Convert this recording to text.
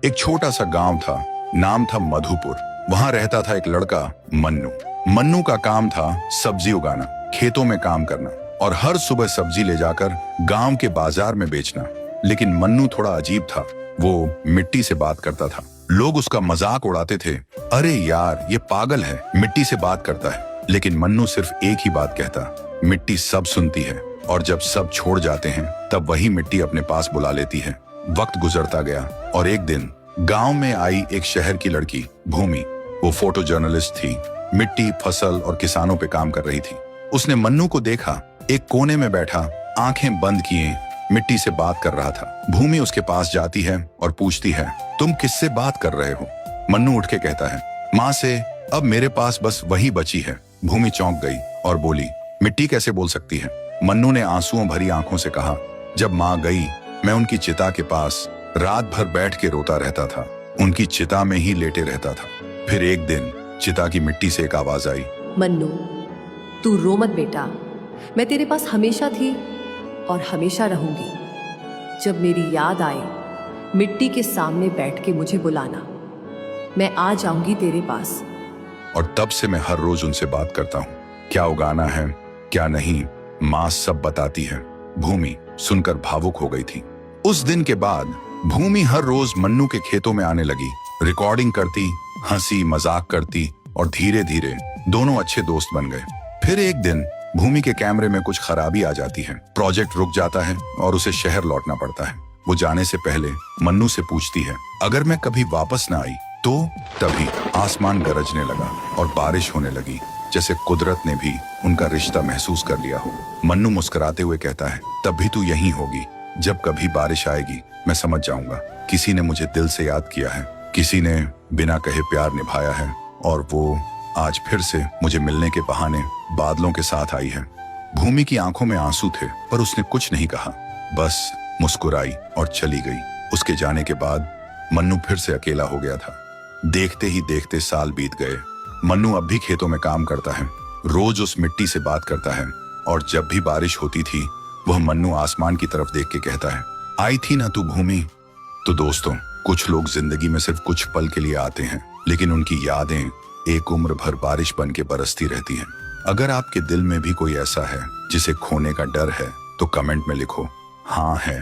एक छोटा सा गांव था, नाम था मधुपुर। वहां रहता था एक लड़का मन्नू। मन्नू का काम था सब्जी उगाना, खेतों में काम करना और हर सुबह सब्जी ले जाकर गांव के बाजार में बेचना। लेकिन मन्नू थोड़ा अजीब था। वो मिट्टी से बात करता था। लोग उसका मजाक उड़ाते थे, अरे यार ये पागल है, मिट्टी से बात करता है। लेकिन मन्नू सिर्फ एक ही बात कहता, मिट्टी सब सुनती है और जब सब छोड़ जाते हैं तब वही मिट्टी अपने पास बुला लेती है। वक्त गुजरता गया और एक दिन गांव में आई एक शहर की लड़की भूमि। वो फोटो जर्नलिस्ट थी, मिट्टी, फसल और किसानों पे काम कर रही थी। उसने मन्नू को देखा, एक कोने में बैठा, आंखें बंद किए मिट्टी से बात कर रहा था। भूमि उसके पास जाती है और पूछती है, तुम किससे बात कर रहे हो? मन्नू उठ के कहता है, माँ से। अब मेरे पास बस वही बची है। भूमि चौंक गई और बोली, मिट्टी कैसे बोल सकती है? मन्नू ने आंसुओं भरी आंखों से कहा, जब माँ गई मैं उनकी चिता के पास रात भर बैठ के रोता रहता था, उनकी चिता में ही लेटे रहता था। फिर एक दिन चिता की मिट्टी से एक आवाज आई, मन्नू तू रो मत बेटा, मैं तेरे पास हमेशा थी और हमेशा रहूंगी। जब मेरी याद आए मिट्टी के सामने बैठ के मुझे बुलाना, मैं आ जाऊंगी तेरे पास। और तब से मैं हर रोज उनसे बात करता हूँ, क्या उगाना है क्या नहीं, माँ सब बताती है। भूमि सुनकर भावुक हो गई थी। उस दिन के बाद भूमि हर रोज मन्नू के खेतों में आने लगी, रिकॉर्डिंग करती, हंसी मजाक करती और धीरे धीरे दोनों अच्छे दोस्त बन गए। फिर एक दिन भूमि के कैमरे में कुछ खराबी आ जाती है, प्रोजेक्ट रुक जाता है और उसे शहर लौटना पड़ता है। वो जाने से पहले मन्नू से पूछती है, अगर मैं कभी वापस ना आई तो? तभी आसमान गरजने लगा और बारिश होने लगी, जैसे कुदरत ने भी उनका रिश्ता महसूस कर लिया हो। मन्नू मुस्कुराते हुए कहता है, तब भी तू यहीं होगी। जब कभी बारिश आएगी मैं समझ जाऊंगा, किसी ने मुझे दिल से याद किया है, किसी ने बिना कहे प्यार निभाया है और वो आज फिर से मुझे मिलने के बहाने बादलों के साथ आई है। भूमि की आंखों में आंसू थे पर उसने कुछ नहीं कहा, बस मुस्कुराई और चली गई। उसके जाने के बाद मन्नू फिर से अकेला हो गया था। देखते ही देखते साल बीत गए। मन्नू अब भी खेतों में काम करता है, रोज उस मिट्टी से बात करता है और जब भी बारिश होती थी वह मन्नू आसमान की तरफ देख के कहता है, आई थी ना तू भूमि। तो दोस्तों, कुछ लोग जिंदगी में सिर्फ कुछ पल के लिए आते हैं, लेकिन उनकी यादें एक उम्र भर बारिश बन के बरसती रहती हैं। अगर आपके दिल में भी कोई ऐसा है जिसे खोने का डर है तो कमेंट में लिखो, हाँ है।